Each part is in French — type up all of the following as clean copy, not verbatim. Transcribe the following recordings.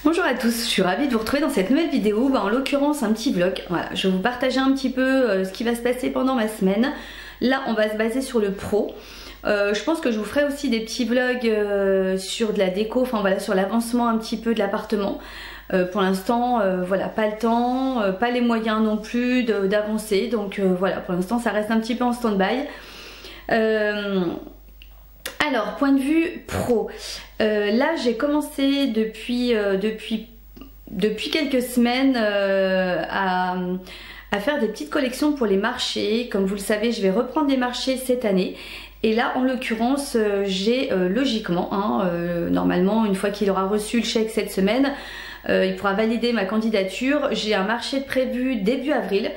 Bonjour à tous, je suis ravie de vous retrouver dans cette nouvelle vidéo, en l'occurrence un petit vlog. Voilà, je vais vous partager un petit peu ce qui va se passer pendant ma semaine. Là on va se baser sur le pro. Je pense que je vous ferai aussi des petits vlogs sur de la déco, enfin voilà, sur l'avancement un petit peu de l'appartement. Pour l'instant, voilà, pas le temps, pas les moyens non plus d'avancer, donc voilà, pour l'instant ça reste un petit peu en stand-by. Alors, point de vue pro, là j'ai commencé depuis quelques semaines à faire des petites collections pour les marchés. Comme vous le savez, je vais reprendre des marchés cette année. Et là, en l'occurrence, j'ai logiquement, normalement, une fois qu'il aura reçu le chèque cette semaine, il pourra valider ma candidature. J'ai un marché prévu début avril.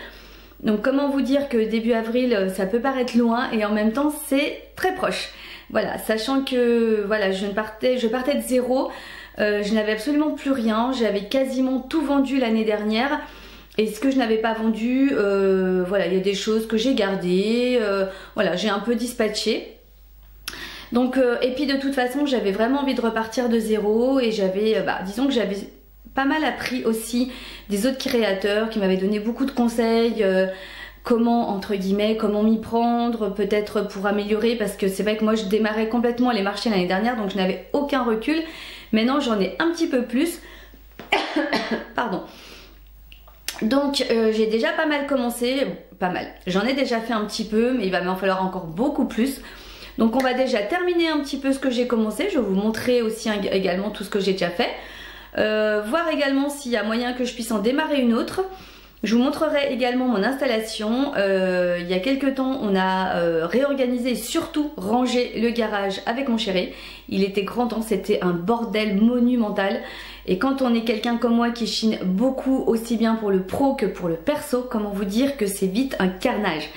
Donc comment vous dire que début avril, ça peut paraître loin et en même temps, c'est très proche. Voilà, sachant que voilà, je partais de zéro, je n'avais absolument plus rien, j'avais quasiment tout vendu l'année dernière. Et ce que je n'avais pas vendu, voilà, il y a des choses que j'ai gardées, voilà, j'ai un peu dispatché. Donc, et puis de toute façon, j'avais vraiment envie de repartir de zéro et j'avais, disons que j'avais pas mal appris aussi des autres créateurs qui m'avaient donné beaucoup de conseils, comment, entre guillemets, comment m'y prendre, peut-être pour améliorer, parce que c'est vrai que moi je démarrais complètement les marchés l'année dernière, donc je n'avais aucun recul. Maintenant j'en ai un petit peu plus. Pardon. Donc j'ai déjà pas mal commencé, pas mal, j'en ai déjà fait un petit peu, mais il va m'en falloir encore beaucoup plus. Donc on va déjà terminer un petit peu ce que j'ai commencé, je vais vous montrer aussi également tout ce que j'ai déjà fait. Voir également s'il y a moyen que je puisse en démarrer une autre. Je vous montrerai également mon installation. Il y a quelques temps on a réorganisé et surtout rangé le garage avec mon chéri. Il était grand temps, c'était un bordel monumental. Et quand on est quelqu'un comme moi qui chine beaucoup aussi bien pour le pro que pour le perso, comment vous dire que c'est vite un carnage.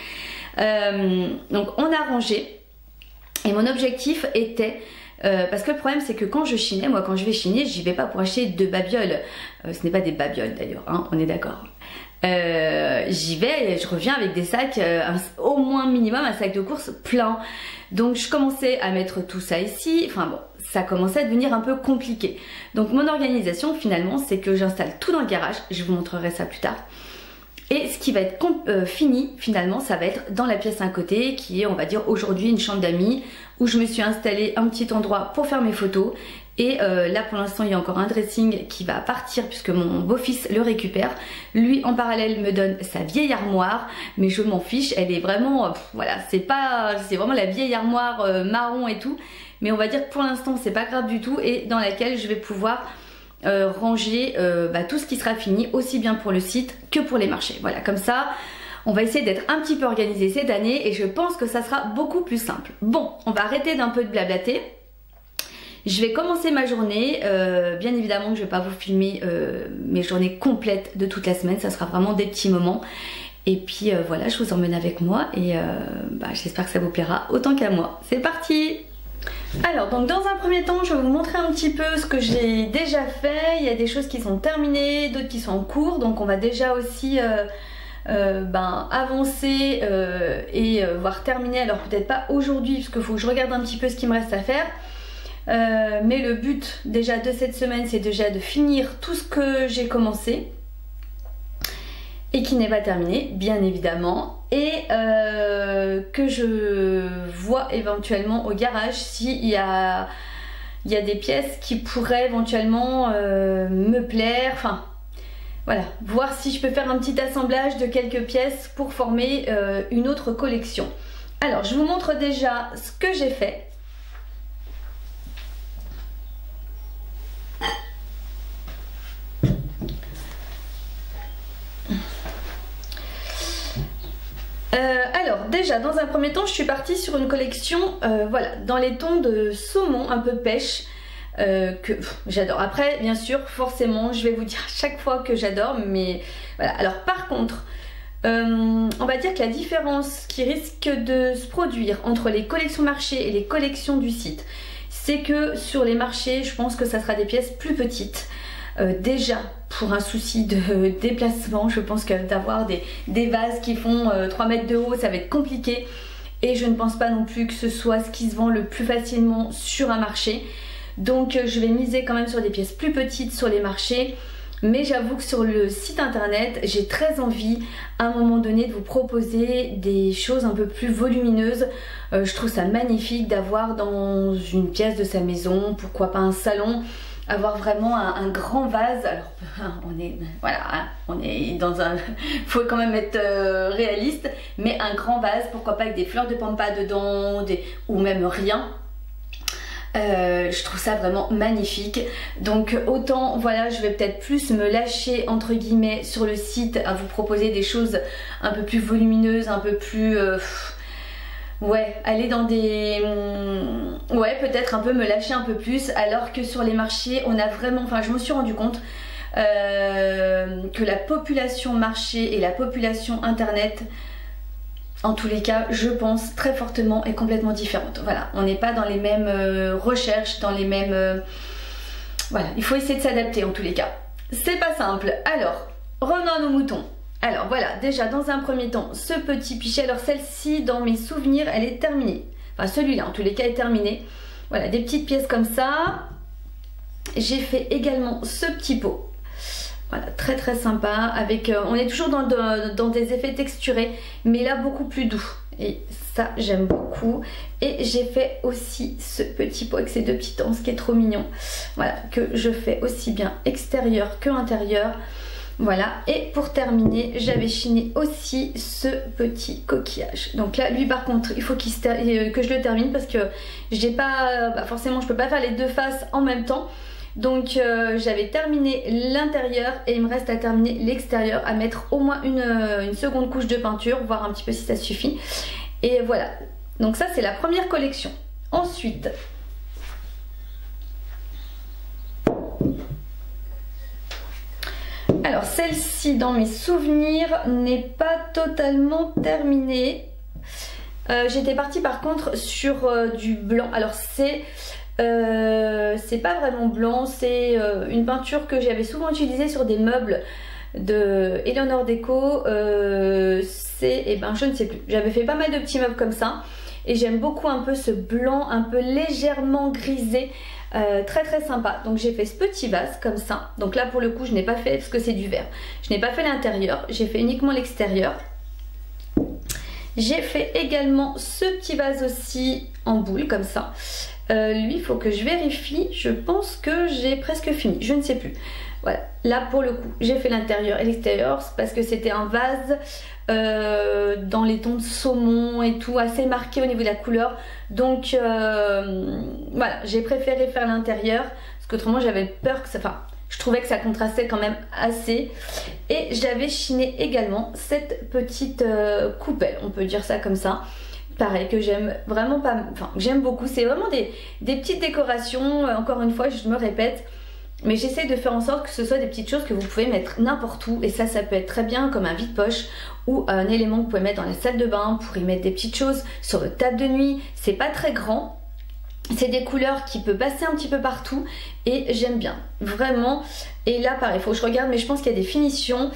Donc on a rangé et mon objectif était... parce que le problème c'est que quand je chinais, moi quand je vais chiner, j'y vais pas pour acheter de babioles. Ce n'est pas des babioles d'ailleurs, hein, on est d'accord. J'y vais et je reviens avec des sacs, au moins minimum un sac de course plein. Donc je commençais à mettre tout ça ici, enfin bon, ça commençait à devenir un peu compliqué. Donc mon organisation finalement c'est que j'installe tout dans le garage, je vous montrerai ça plus tard. Et ce qui va être fini finalement, ça va être dans la pièce à côté qui est, on va dire, aujourd'hui une chambre d'amis où je me suis installé un petit endroit pour faire mes photos. Et là pour l'instant il y a encore un dressing qui va partir puisque mon beau-fils le récupère. Lui en parallèle me donne sa vieille armoire, mais je m'en fiche, elle est vraiment, voilà, c'est vraiment la vieille armoire marron et tout. Mais on va dire que pour l'instant c'est pas grave du tout et dans laquelle je vais pouvoir... ranger tout ce qui sera fini aussi bien pour le site que pour les marchés. Voilà, comme ça on va essayer d'être un petit peu organisé cette année et je pense que ça sera beaucoup plus simple. Bon, on va arrêter d'un peu de blablater. Je vais commencer ma journée, bien évidemment que je vais pas vous filmer mes journées complètes de toute la semaine, ça sera vraiment des petits moments. Et puis voilà, je vous emmène avec moi et j'espère que ça vous plaira autant qu'à moi. C'est parti! Alors donc dans un premier temps je vais vous montrer un petit peu ce que j'ai déjà fait. Il y a des choses qui sont terminées, d'autres qui sont en cours, donc on va déjà aussi avancer et voir terminer. Alors peut-être pas aujourd'hui parce qu'il faut que je regarde un petit peu ce qu'il me reste à faire, mais le but déjà de cette semaine c'est déjà de finir tout ce que j'ai commencé et qui n'est pas terminé bien évidemment, et que je vois éventuellement au garage s'il y a des pièces qui pourraient éventuellement me plaire, enfin voilà, voir si je peux faire un petit assemblage de quelques pièces pour former une autre collection. Alors je vous montre déjà ce que j'ai fait. Alors déjà dans un premier temps je suis partie sur une collection voilà, dans les tons de saumon un peu pêche que j'adore. Après bien sûr forcément je vais vous dire à chaque fois que j'adore, mais voilà. Alors par contre on va dire que la différence qui risque de se produire entre les collections marchés et les collections du site, c'est que sur les marchés je pense que ça sera des pièces plus petites. Déjà pour un souci de déplacement, je pense que d'avoir des vases qui font 3 mètres de haut ça va être compliqué, et je ne pense pas non plus que ce soit ce qui se vend le plus facilement sur un marché. Donc je vais miser quand même sur des pièces plus petites sur les marchés. Mais j'avoue que sur le site internet, j'ai très envie à un moment donné de vous proposer des choses un peu plus volumineuses. Je trouve ça magnifique d'avoir dans une pièce de sa maison, pourquoi pas un salon, avoir vraiment un grand vase. Alors on est, voilà, hein, on est dans un... faut quand même être réaliste, mais un grand vase, pourquoi pas avec des fleurs de pampa dedans, ou même rien. Je trouve ça vraiment magnifique. Donc autant voilà, je vais peut-être plus me lâcher entre guillemets sur le site à vous proposer des choses un peu plus volumineuses, un peu plus ouais, aller dans des ouais, peut-être un peu me lâcher un peu plus, alors que sur les marchés on a vraiment, enfin je me suis rendu compte que la population marché et la population internet, en tous les cas, je pense très fortement est complètement différente. Voilà, on n'est pas dans les mêmes recherches, dans les mêmes... Voilà, il faut essayer de s'adapter en tous les cas. C'est pas simple. Alors, revenons à nos moutons. Alors voilà, déjà dans un premier temps, ce petit pichet. Alors celle-ci, dans mes souvenirs, elle est terminée. Enfin celui-là, en tous les cas, est terminé. Voilà, des petites pièces comme ça. J'ai fait également ce petit pot. Voilà, très très sympa, avec, on est toujours dans des effets texturés, mais là beaucoup plus doux. Et ça j'aime beaucoup. Et j'ai fait aussi ce petit pot avec ces deux petits anses qui est trop mignon. Voilà, que je fais aussi bien extérieur que intérieur. Voilà, et pour terminer, j'avais chiné aussi ce petit coquillage. Donc là, lui par contre, il faut que je le termine parce que j'ai pas, forcément je peux pas faire les deux faces en même temps. Donc j'avais terminé l'intérieur et il me reste à terminer l'extérieur, à mettre au moins une seconde couche de peinture, voir un petit peu si ça suffit. Et voilà, donc ça c'est la première collection. Ensuite, alors celle-ci dans mes souvenirs n'est pas totalement terminée. J'étais partie par contre sur du blanc. Alors c'est pas vraiment blanc, c'est une peinture que j'avais souvent utilisée sur des meubles de Eleanor Deco. C'est, ben je ne sais plus, j'avais fait pas mal de petits meubles comme ça et j'aime beaucoup un peu ce blanc un peu légèrement grisé, très très sympa. Donc j'ai fait ce petit vase comme ça. Donc là pour le coup je n'ai pas fait, parce que c'est du verre, je n'ai pas fait l'intérieur, j'ai fait uniquement l'extérieur. J'ai fait également ce petit vase aussi en boule comme ça. Lui, il faut que je vérifie. Je pense que j'ai presque fini. Je ne sais plus. Voilà. Là, pour le coup, j'ai fait l'intérieur et l'extérieur parce que c'était un vase dans les tons de saumon et tout, assez marqué au niveau de la couleur. Donc, voilà. J'ai préféré faire l'intérieur parce qu'autrement, j'avais peur que ça... Enfin, je trouvais que ça contrastait quand même assez. Et j'avais chiné également cette petite coupelle, on peut dire ça comme ça. Pareil, que j'aime vraiment pas, enfin j'aime beaucoup. C'est vraiment des petites décorations, encore une fois je me répète, mais j'essaie de faire en sorte que ce soit des petites choses que vous pouvez mettre n'importe où. Et ça peut être très bien comme un vide-poche ou un élément que vous pouvez mettre dans la salle de bain pour y mettre des petites choses sur le table de nuit. C'est pas très grand, c'est des couleurs qui peuvent passer un petit peu partout et j'aime bien, vraiment. Et là pareil, il faut que je regarde, mais je pense qu'il y a des finitions.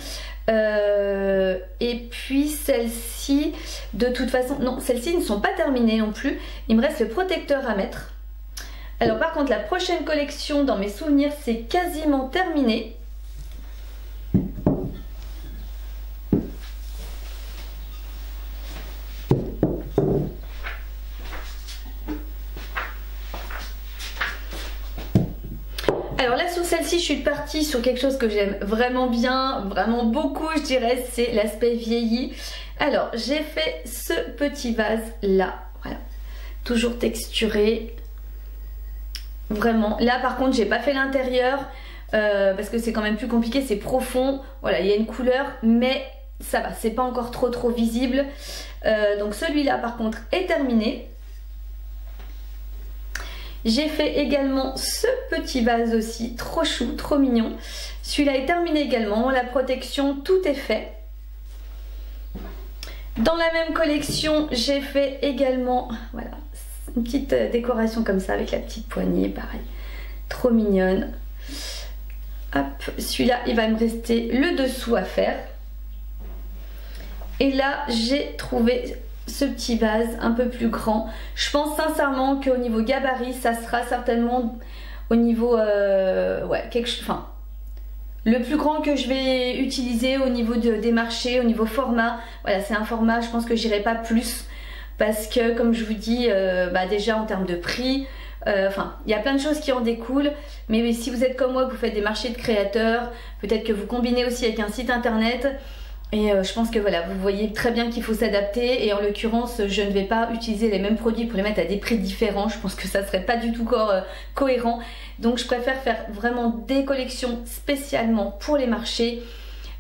Et puis celles-ci, de toute façon, non, celles-ci ne sont pas terminées non plus. Il me reste le protecteur à mettre. Alors par contre la prochaine collection dans mes souvenirs c'est quasiment terminé. Alors là sur celle-ci je suis partie sur quelque chose que j'aime vraiment bien, vraiment beaucoup je dirais, c'est l'aspect vieilli. Alors j'ai fait ce petit vase là, voilà, toujours texturé, vraiment. Là par contre j'ai pas fait l'intérieur parce que c'est quand même plus compliqué, c'est profond, voilà, il y a une couleur mais ça va, c'est pas encore trop visible. Donc celui-là par contre est terminé. J'ai fait également ce petit vase aussi, trop chou, trop mignon. Celui-là est terminé également, la protection, tout est fait. Dans la même collection, j'ai fait également, voilà, une petite décoration comme ça avec la petite poignée, pareil, trop mignonne. Hop, celui-là, il va me rester le dessous à faire. Et là, j'ai trouvé ce petit vase un peu plus grand. Je pense sincèrement qu'au niveau gabarit ça sera certainement au niveau ouais, enfin, le plus grand que je vais utiliser au niveau des marchés, au niveau format, voilà, c'est un format, je pense que j'irai pas plus parce que comme je vous dis, déjà en termes de prix, enfin, il y a plein de choses qui en découlent, mais si vous êtes comme moi, que vous faites des marchés de créateurs, peut-être que vous combinez aussi avec un site internet, et je pense que voilà, vous voyez très bien qu'il faut s'adapter, et en l'occurrence, je ne vais pas utiliser les mêmes produits pour les mettre à des prix différents, je pense que ça serait pas du tout cohérent, donc je préfère faire vraiment des collections spécialement pour les marchés.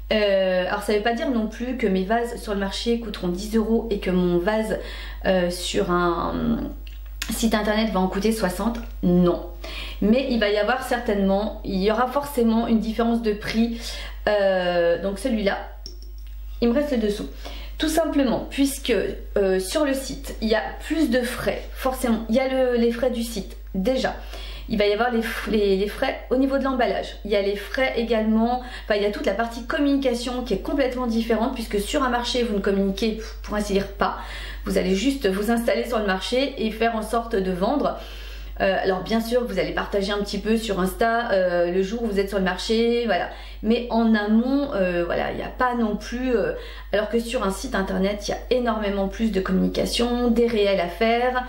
Alors ça veut pas dire non plus que mes vases sur le marché coûteront 10 € et que mon vase sur un site internet va en coûter 60, non. Mais il va y avoir certainement, il y aura forcément une différence de prix. Donc celui-là, il me reste le dessous. Tout simplement, puisque sur le site, il y a plus de frais, forcément. Il y a les frais du site, déjà. Il va y avoir les frais au niveau de l'emballage. Il y a les frais également, enfin il y a toute la partie communication qui est complètement différente, puisque sur un marché, vous ne communiquez pour ainsi dire pas. Vous allez juste vous installer sur le marché et faire en sorte de vendre. Alors bien sûr, vous allez partager un petit peu sur Insta le jour où vous êtes sur le marché, voilà. Mais en amont, voilà, il n'y a pas non plus... alors que sur un site internet, il y a énormément plus de communication, des réels à faire.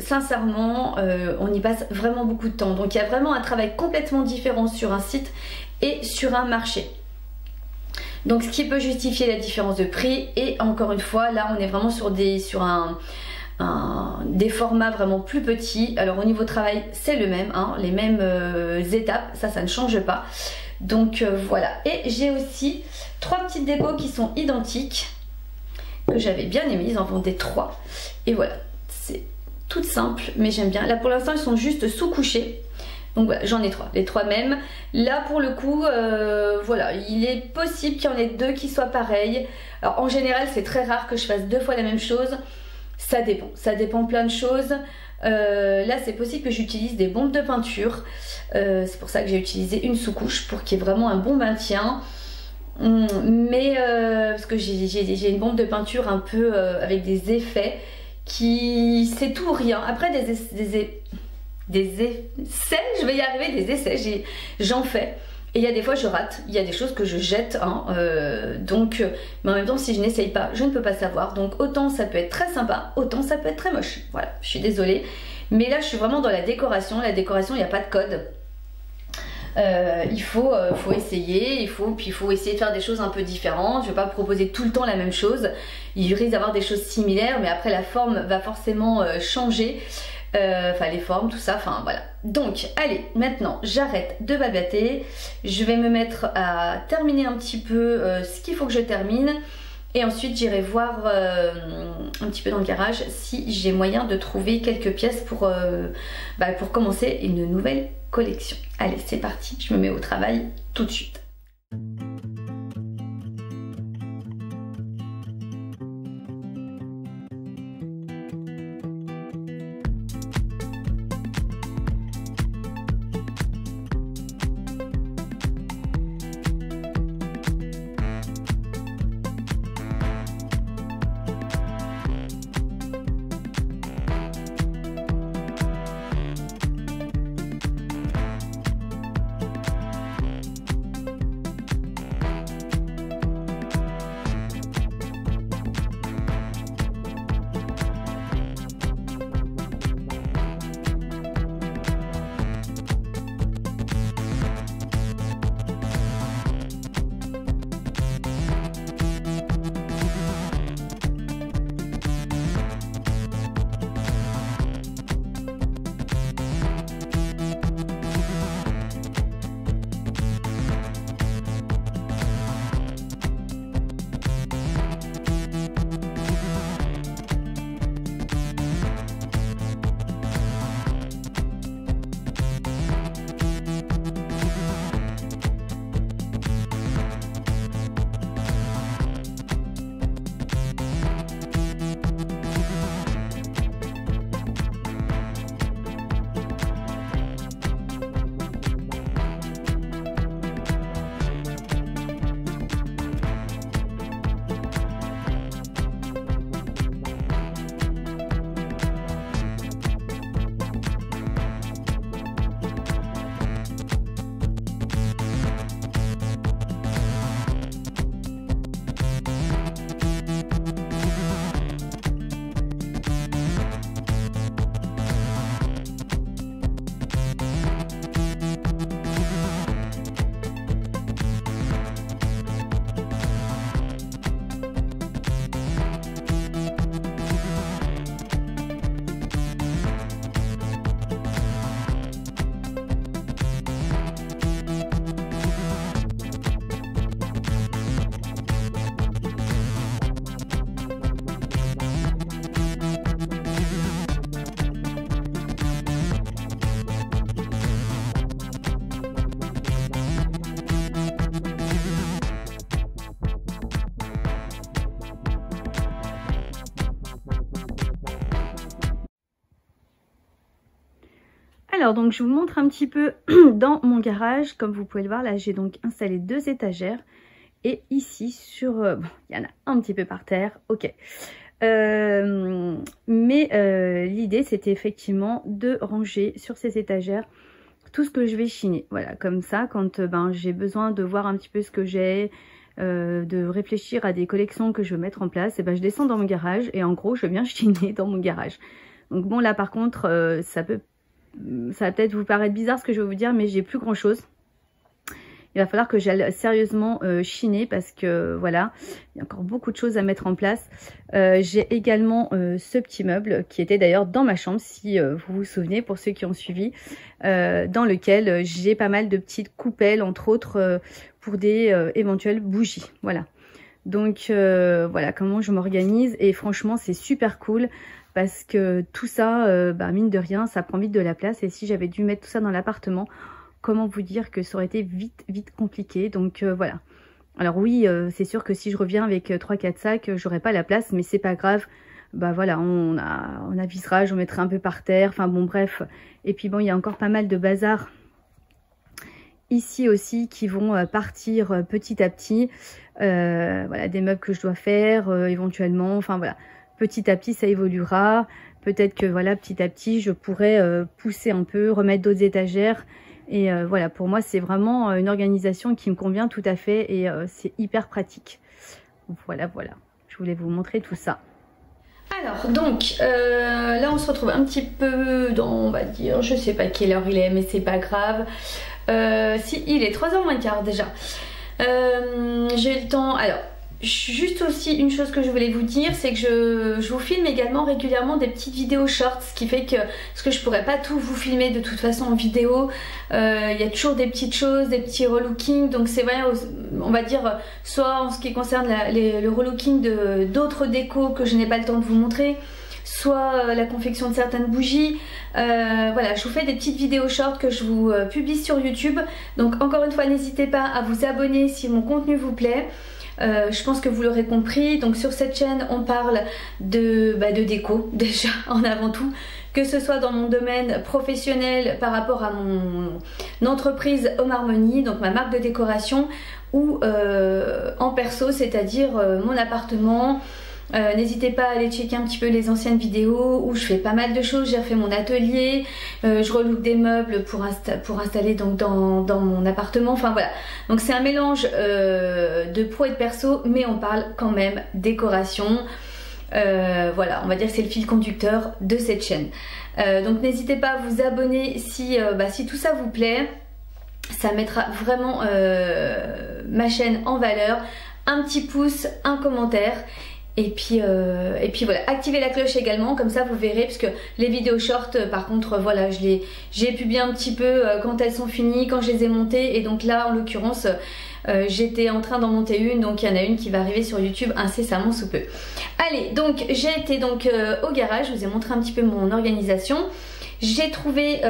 Sincèrement, on y passe vraiment beaucoup de temps. Donc il y a vraiment un travail complètement différent sur un site et sur un marché. Donc ce qui peut justifier la différence de prix, et encore une fois, là on est vraiment sur des formats vraiment plus petits. Alors au niveau travail c'est le même, hein, les mêmes étapes, ça ne change pas. Donc voilà, et j'ai aussi 3 petites décos qui sont identiques, que j'avais bien aimé, ils en vendaient 3. Et voilà, c'est tout simple, mais j'aime bien. Là pour l'instant ils sont juste sous-couchés. Donc voilà, j'en ai 3, les 3 mêmes. Là pour le coup, voilà, il est possible qu'il y en ait 2 qui soient pareils. Alors en général c'est très rare que je fasse 2 fois la même chose. Ça dépend plein de choses. Là c'est possible que j'utilise des bombes de peinture. C'est pour ça que j'ai utilisé une sous-couche pour qu'il y ait vraiment un bon maintien. Mais parce que j'ai une bombe de peinture un peu avec des effets qui... c'est tout ou rien. Après des essais, je vais y arriver, des essais, j'en fais. Et il y a des fois je rate, il y a des choses que je jette, hein, mais en même temps si je n'essaye pas, je ne peux pas savoir. Donc autant ça peut être très sympa, autant ça peut être très moche. Voilà, je suis désolée. Mais là je suis vraiment dans la décoration, il n'y a pas de code. Il faut essayer, puis il faut essayer de faire des choses un peu différentes. Je ne vais pas proposer tout le temps la même chose. Il risque d'avoir des choses similaires, mais après la forme va forcément changer. Enfin les formes, tout ça, enfin voilà. Donc allez, maintenant j'arrête de blablater. Je vais me mettre à terminer un petit peu ce qu'il faut que je termine. Et ensuite j'irai voir un petit peu dans le garage si j'ai moyen de trouver quelques pièces pour commencer une nouvelle collection. Allez c'est parti, je me mets au travail tout de suite. Alors donc je vous montre un petit peu dans mon garage. Comme vous pouvez le voir, là j'ai donc installé 2 étagères. Et ici sur... bon, il y en a un petit peu par terre, ok. Mais l'idée c'était effectivement de ranger sur ces étagères tout ce que je vais chiner. Voilà, comme ça quand j'ai besoin de voir un petit peu ce que j'ai, de réfléchir à des collections que je veux mettre en place, et je descends dans mon garage et en gros je viens chiner dans mon garage. Donc bon là par contre ça va peut-être vous paraître bizarre ce que je vais vous dire, mais j'ai plus grand chose. Il va falloir que j'aille sérieusement chiner parce que voilà, il y a encore beaucoup de choses à mettre en place. J'ai également ce petit meuble qui était d'ailleurs dans ma chambre, si vous vous souvenez, pour ceux qui ont suivi, dans lequel j'ai pas mal de petites coupelles, entre autres, pour des éventuelles bougies. Voilà. Donc voilà comment je m'organise et franchement c'est super cool. Parce que tout ça, mine de rien, ça prend vite de la place. Et si j'avais dû mettre tout ça dans l'appartement, comment vous dire que ça aurait été vite compliqué. Donc voilà. Alors oui, c'est sûr que si je reviens avec 3-4 sacs, j'aurai pas la place, mais c'est pas grave. Voilà, on avisera, je mettrai un peu par terre. Enfin bon, bref. Et puis bon, il y a encore pas mal de bazar ici aussi qui vont partir petit à petit. Voilà, des meubles que je dois faire éventuellement. Enfin voilà. Petit à petit, ça évoluera. Peut-être que voilà, petit à petit, je pourrais pousser un peu, remettre d'autres étagères. Et voilà, pour moi, c'est vraiment une organisation qui me convient tout à fait et c'est hyper pratique. Voilà, je voulais vous montrer tout ça. Alors, donc, là, on se retrouve un petit peu dans, on va dire, je sais pas quelle heure il est, mais c'est pas grave. Si, il est 3h15 déjà. J'ai le temps, alors... Juste aussi une chose que je voulais vous dire, c'est que je vous filme également régulièrement des petites vidéos shorts, ce qui fait que, parce que je pourrais pas tout vous filmer de toute façon en vidéo, il y a toujours des petites choses, des petits relookings, donc c'est vrai, on va dire, soit en ce qui concerne le relooking d'autres décos que je n'ai pas le temps de vous montrer, soit la confection de certaines bougies. Voilà, je vous fais des petites vidéos shorts que je vous publie sur YouTube, donc encore une fois n'hésitez pas à vous abonner si mon contenu vous plaît. Je pense que vous l'aurez compris, donc sur cette chaîne on parle de déco déjà en avant tout, que ce soit dans mon domaine professionnel par rapport à mon entreprise Home Harmony, donc ma marque de décoration, ou en perso, c'est-à-dire mon appartement. N'hésitez pas à aller checker un petit peu les anciennes vidéos où je fais pas mal de choses. J'ai refait mon atelier, je relook des meubles pour installer donc dans mon appartement. Enfin voilà, donc c'est un mélange de pro et de perso, mais on parle quand même décoration. Voilà, on va dire que c'est le fil conducteur de cette chaîne. Donc n'hésitez pas à vous abonner si tout ça vous plaît. Ça mettra vraiment ma chaîne en valeur. Un petit pouce, un commentaire. Et puis voilà, activez la cloche également, comme ça vous verrez, parce que les vidéos short par contre voilà, j'ai publié un petit peu quand elles sont finies, quand je les ai montées, et donc là en l'occurrence j'étais en train d'en monter une, donc il y en a une qui va arriver sur YouTube incessamment sous peu. Allez, donc j'ai été donc au garage, je vous ai montré un petit peu mon organisation. J'ai trouvé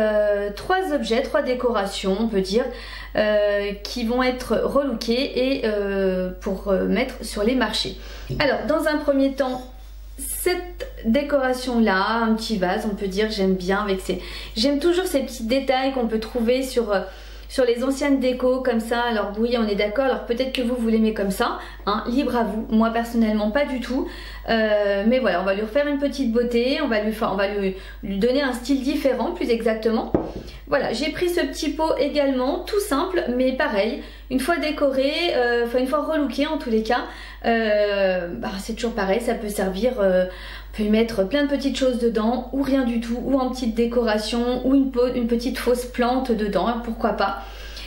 3 objets, 3 décorations on peut dire, qui vont être relookées et pour mettre sur les marchés. Alors dans un premier temps, cette décoration là, un petit vase on peut dire, j'aime bien avec j'aime toujours ces petits détails qu'on peut trouver sur les anciennes décos comme ça. Alors oui, on est d'accord, alors peut-être que vous l'aimez comme ça, hein, libre à vous. Moi personnellement pas du tout, mais voilà, on va lui refaire une petite beauté, on va lui donner un style différent plus exactement. Voilà, j'ai pris ce petit pot également, tout simple, mais pareil, une fois décoré, enfin une fois relooké en tous les cas, c'est toujours pareil, ça peut servir, on peut y mettre plein de petites choses dedans, ou rien du tout, ou en petite décoration, ou une petite fausse plante dedans, pourquoi pas.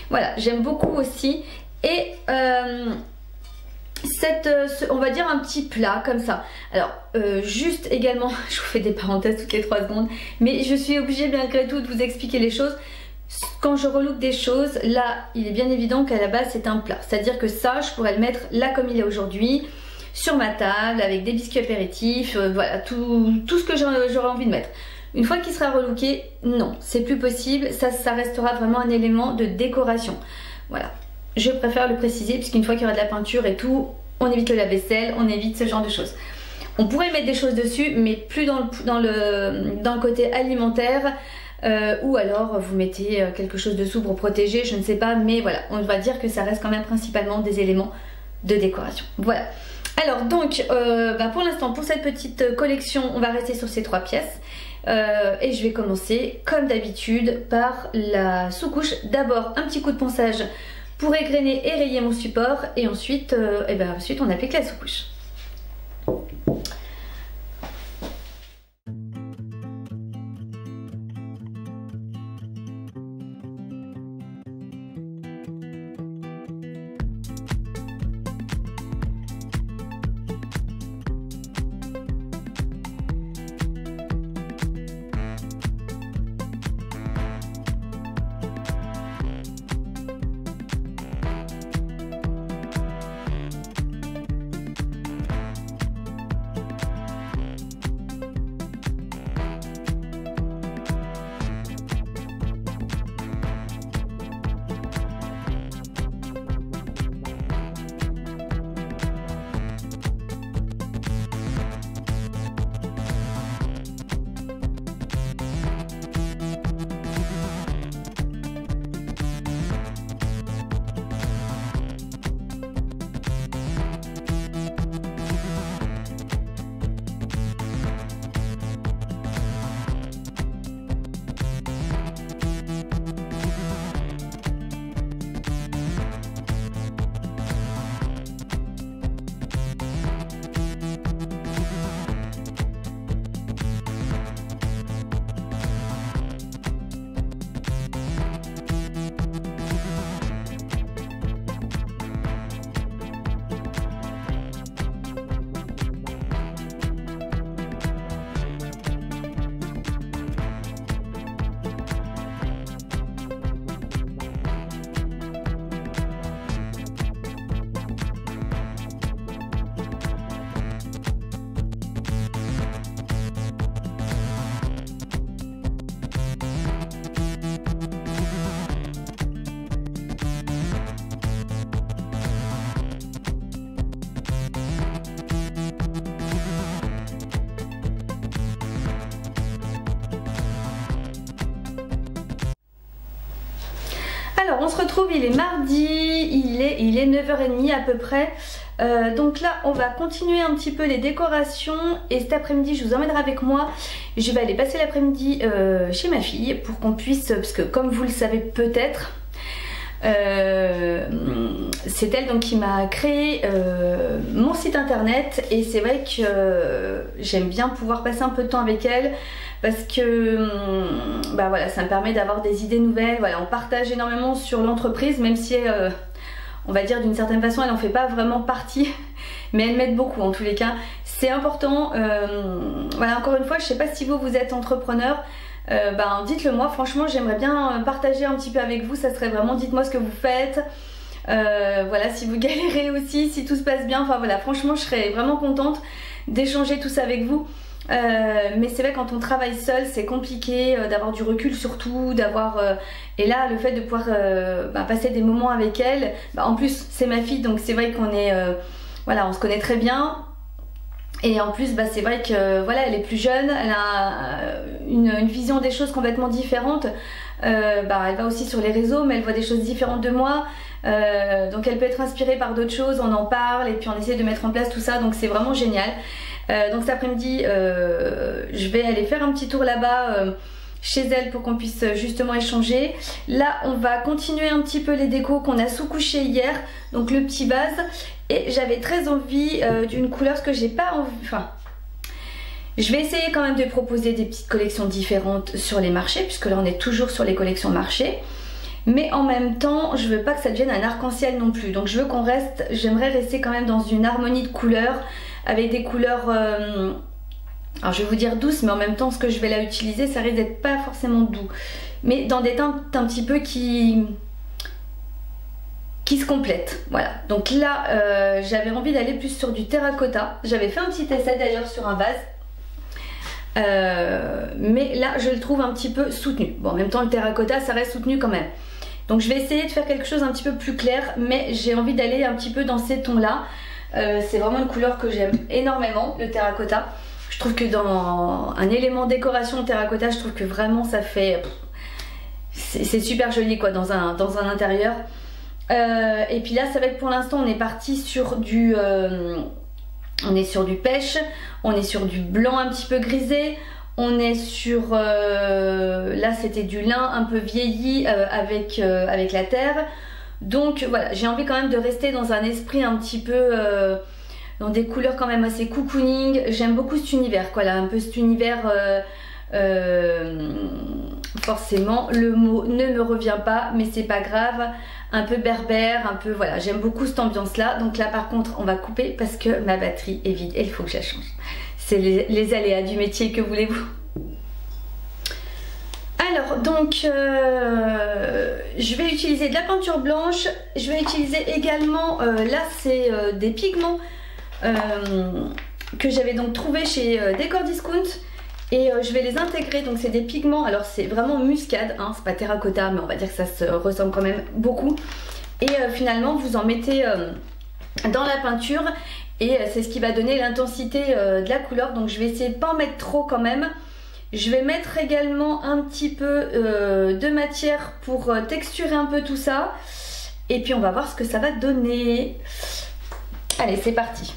Voilà, j'aime beaucoup aussi, et on va dire un petit plat comme ça. Alors juste également, je vous fais des parenthèses toutes les 3 secondes, mais je suis obligée malgré tout de vous expliquer les choses. Quand je relook des choses, là il est bien évident qu'à la base c'est un plat, c'est à dire que ça je pourrais le mettre là comme il est aujourd'hui, sur ma table avec des biscuits apéritifs, voilà tout ce que j'aurais envie de mettre. Une fois qu'il sera relooké, non, c'est plus possible, ça restera vraiment un élément de décoration. Voilà, je préfère le préciser puisqu'une fois qu'il y aura de la peinture et tout, on évite le lave-vaisselle, on évite ce genre de choses. On pourrait mettre des choses dessus, mais plus dans le côté alimentaire. ou alors vous mettez quelque chose dessous pour protéger, je ne sais pas, mais voilà, on va dire que ça reste quand même principalement des éléments de décoration. Voilà. Alors donc pour l'instant pour cette petite collection on va rester sur ces 3 pièces et je vais commencer comme d'habitude par la sous-couche. D'abord un petit coup de ponçage pour égrainer et rayer mon support et ensuite, ensuite on applique la sous-couche. Alors on se retrouve, il est mardi, il est 9h30 à peu près. Donc là on va continuer un petit peu les décorations et cet après-midi je vous emmènerai avec moi. Je vais aller passer l'après-midi chez ma fille pour qu'on puisse, parce que comme vous le savez peut-être, c'est elle donc qui m'a créé mon site internet et c'est vrai que j'aime bien pouvoir passer un peu de temps avec elle parce que voilà, ça me permet d'avoir des idées nouvelles. Voilà, on partage énormément sur l'entreprise, même si on va dire d'une certaine façon elle en fait pas vraiment partie, mais elle m'aide beaucoup en tous les cas. C'est important. Voilà, encore une fois, je sais pas si vous êtes entrepreneur. Dites-le moi, franchement j'aimerais bien partager un petit peu avec vous, ça serait vraiment, dites-moi ce que vous faites, voilà, si vous galérez aussi, si tout se passe bien, enfin voilà, franchement je serais vraiment contente d'échanger tout ça avec vous. Mais c'est vrai, quand on travaille seul c'est compliqué d'avoir du recul surtout, d'avoir et là le fait de pouvoir passer des moments avec elle, en plus c'est ma fille donc c'est vrai qu'on est voilà, on se connaît très bien. Et en plus c'est vrai que voilà, elle est plus jeune, elle a une vision des choses complètement différente. Elle va aussi sur les réseaux mais elle voit des choses différentes de moi, donc elle peut être inspirée par d'autres choses, on en parle et puis on essaie de mettre en place tout ça, donc c'est vraiment génial. Donc cet après-midi je vais aller faire un petit tour là-bas chez elle pour qu'on puisse justement échanger. Là on va continuer un petit peu les décos qu'on a sous-couché hier, donc le petit vase. Et j'avais très envie d'une couleur que j'ai pas envie, enfin je vais essayer quand même de proposer des petites collections différentes sur les marchés, puisque là on est toujours sur les collections marchés, mais en même temps je veux pas que ça devienne un arc-en-ciel non plus, donc je veux qu'on reste, j'aimerais rester quand même dans une harmonie de couleurs, avec des couleurs alors je vais vous dire douces, mais en même temps ce que je vais là utiliser ça risque d'être pas forcément doux, mais dans des teintes un petit peu qui se complètent. Voilà, donc là j'avais envie d'aller plus sur du terracotta. J'avais fait un petit essai d'ailleurs sur un vase, mais là je le trouve un petit peu soutenu. Bon, en même temps le terracotta ça reste soutenu quand même, donc je vais essayer de faire quelque chose un petit peu plus clair, mais j'ai envie d'aller un petit peu dans ces tons là. C'est vraiment une couleur que j'aime énormément, le terracotta. Je trouve que dans un élément décoration terracotta, je trouve que vraiment ça fait... C'est super joli quoi dans un intérieur. Et puis là c'est vrai que pour l'instant on est parti sur du... on est sur du pêche, on est sur du blanc un petit peu grisé. On est sur, là c'était du lin un peu vieilli avec la terre. Donc voilà, j'ai envie quand même de rester dans un esprit un petit peu, dans des couleurs quand même assez cocooning. J'aime beaucoup cet univers, quoi, là, un peu cet univers, forcément le mot ne me revient pas, mais c'est pas grave. Un peu berbère, un peu, voilà, j'aime beaucoup cette ambiance là. Donc là par contre on va couper parce que ma batterie est vide et il faut que je la change. C'est les aléas du métier, que voulez-vous. Alors donc je vais utiliser de la peinture blanche. Je vais utiliser également, là c'est des pigments que j'avais donc trouvé chez Décor Discount. Et je vais les intégrer, donc c'est des pigments, alors c'est vraiment muscade, hein, c'est pas terracotta mais on va dire que ça se ressemble quand même beaucoup. Et finalement vous en mettez dans la peinture et c'est ce qui va donner l'intensité de la couleur. Donc je vais essayer de pas en mettre trop quand même. Je vais mettre également un petit peu de matière pour texturer un peu tout ça. Et puis on va voir ce que ça va donner. Allez, c'est parti.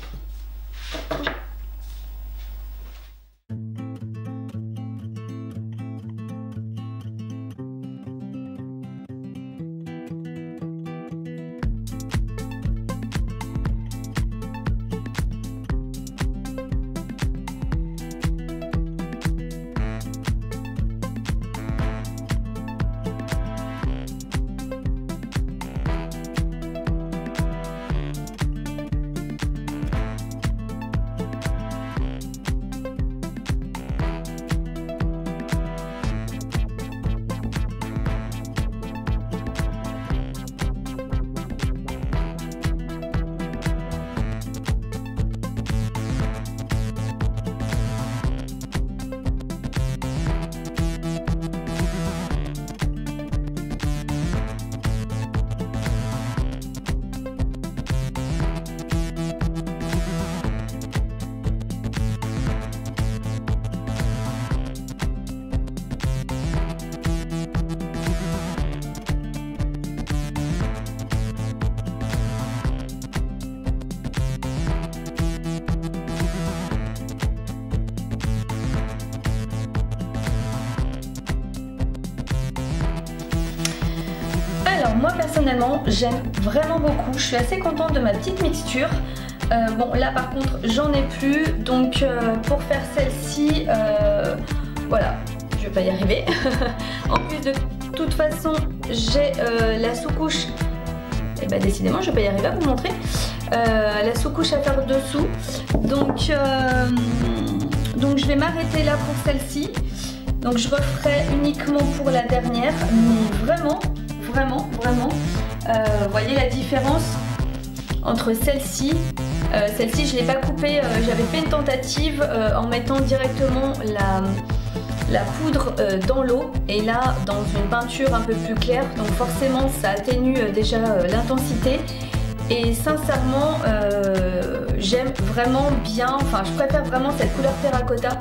Alors moi personnellement j'aime vraiment beaucoup, je suis assez contente de ma petite mixture. Bon là par contre j'en ai plus, donc pour faire celle-ci, voilà, je vais pas y arriver. En plus de toute façon j'ai la sous-couche, et bah décidément je vais pas y arriver à vous montrer, la sous-couche à faire dessous. Donc je vais m'arrêter là pour celle-ci. Donc je referai uniquement pour la dernière, mais vraiment, voyez la différence entre celle-ci. Celle-ci je ne l'ai pas coupée, j'avais fait une tentative en mettant directement la poudre dans l'eau et là dans une peinture un peu plus claire, donc forcément ça atténue déjà l'intensité. Et sincèrement j'aime vraiment bien, enfin je préfère vraiment cette couleur terracotta.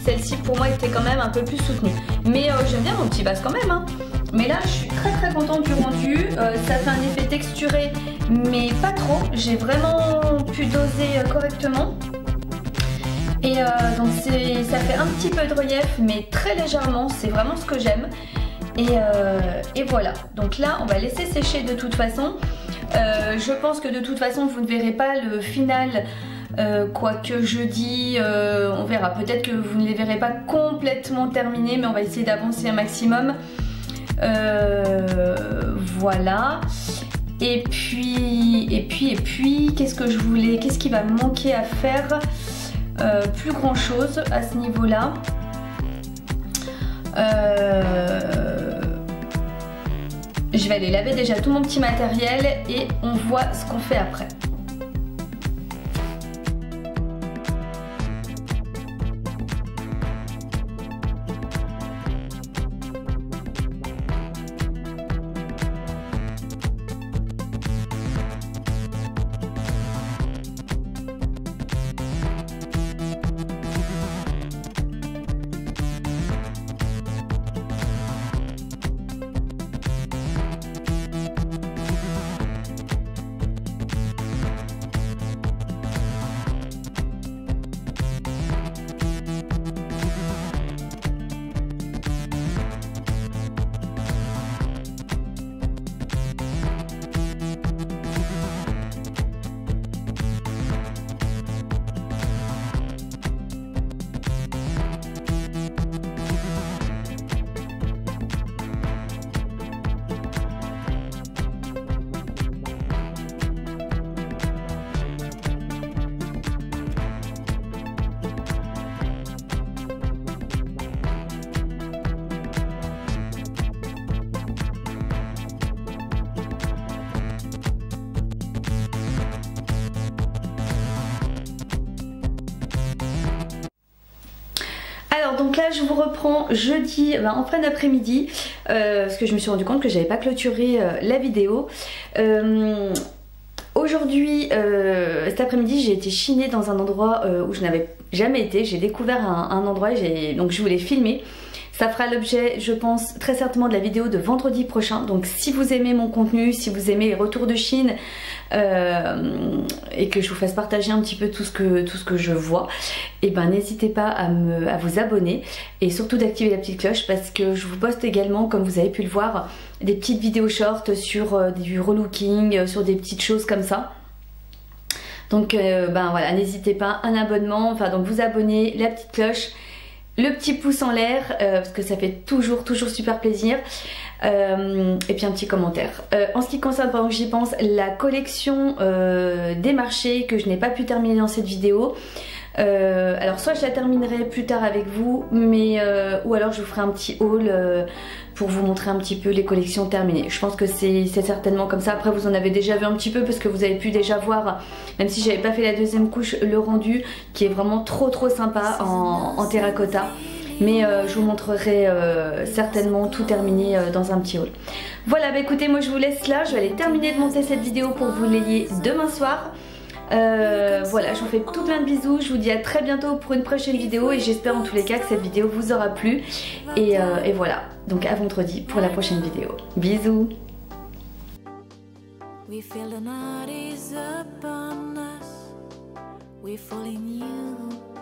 Celle-ci pour moi était quand même un peu plus soutenue, mais j'aime bien mon petit vase quand même, hein. Mais là je suis très contente du rendu, ça fait un effet texturé mais pas trop, j'ai vraiment pu doser correctement. Et donc ça fait un petit peu de relief mais très légèrement, c'est vraiment ce que j'aime. Et voilà, donc là on va laisser sécher de toute façon. Je pense que de toute façon vous ne verrez pas le final, quoique jeudi, on verra. Peut-être que vous ne les verrez pas complètement terminés, mais on va essayer d'avancer un maximum. Voilà. Et puis, qu'est-ce que je voulais, qu'est-ce qui va me manquer à faire? Plus grand chose à ce niveau-là. Je vais aller laver déjà tout mon petit matériel et on voit ce qu'on fait après. Alors donc là je vous reprends jeudi en fin d'après-midi parce que je me suis rendu compte que j'avais pas clôturé la vidéo. Aujourd'hui, cet après-midi, j'ai été chinée dans un endroit où je n'avais jamais été. J'ai découvert un endroit et donc je voulais filmer. Ça fera l'objet, je pense, très certainement de la vidéo de vendredi prochain. Donc si vous aimez mon contenu, si vous aimez les retours de Chine et que je vous fasse partager un petit peu tout ce que je vois, et ben n'hésitez pas à vous abonner et surtout d'activer la petite cloche parce que je vous poste également, comme vous avez pu le voir, des petites vidéos short sur du relooking, sur des petites choses comme ça. Donc ben voilà, n'hésitez pas, un abonnement, enfin donc vous abonner, la petite cloche, le petit pouce en l'air parce que ça fait toujours super plaisir et puis un petit commentaire. En ce qui concerne, pendant que j'y pense, la collection des marchés que je n'ai pas pu terminer dans cette vidéo, alors soit je la terminerai plus tard avec vous, mais ou alors je vous ferai un petit haul pour vous montrer un petit peu les collections terminées. Je pense que c'est certainement comme ça. Après vous en avez déjà vu un petit peu parce que vous avez pu déjà voir, même si j'avais pas fait la deuxième couche, le rendu qui est vraiment trop sympa en terracotta. Mais je vous montrerai certainement tout terminé dans un petit haul. Voilà, bah écoutez, moi je vous laisse là. Je vais aller terminer de monter cette vidéo pour que vous l'ayez demain soir. Voilà, je vous fais tout plein de bisous. Je vous dis à très bientôt pour une prochaine vidéo et j'espère en tous les cas que cette vidéo vous aura plu. Et voilà, donc à vendredi pour la prochaine vidéo. Bisous. We feel the night is upon us. We fall in you.